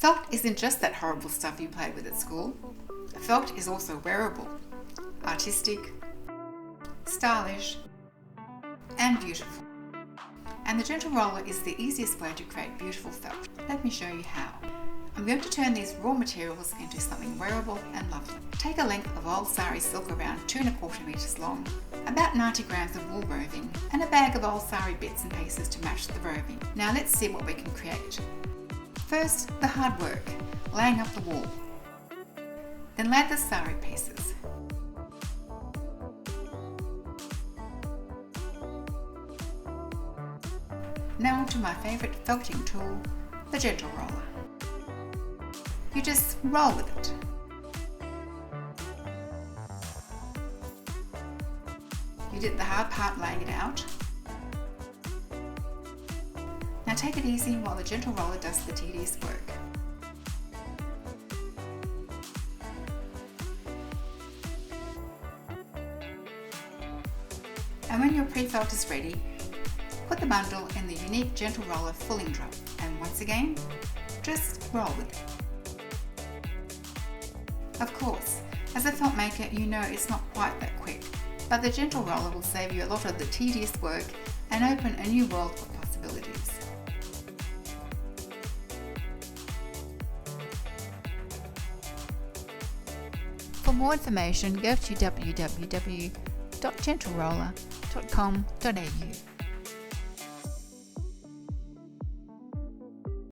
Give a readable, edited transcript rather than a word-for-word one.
Felt isn't just that horrible stuff you played with at school. Felt is also wearable, artistic, stylish, and beautiful. And the gentle roller is the easiest way to create beautiful felt. Let me show you how. I'm going to turn these raw materials into something wearable and lovely. Take a length of old sari silk around 2¼ meters long, about 90 grams of wool roving, and a bag of old sari bits and pieces to match the roving. Now let's see what we can create. First, the hard work, laying up the wool. Then lay the sari pieces. Now onto my favourite felting tool, the gentle roller. You just roll with it. You did the hard part laying it out. Now take it easy while the gentle roller does the tedious work. And when your pre-felt is ready, put the bundle in the unique gentle roller fulling drum, and once again, just roll with it. Of course, as a felt maker, you know it's not quite that quick, but the gentle roller will save you a lot of the tedious work and open a new world of possibilities. For more information, go to www.gentleroller.com.au.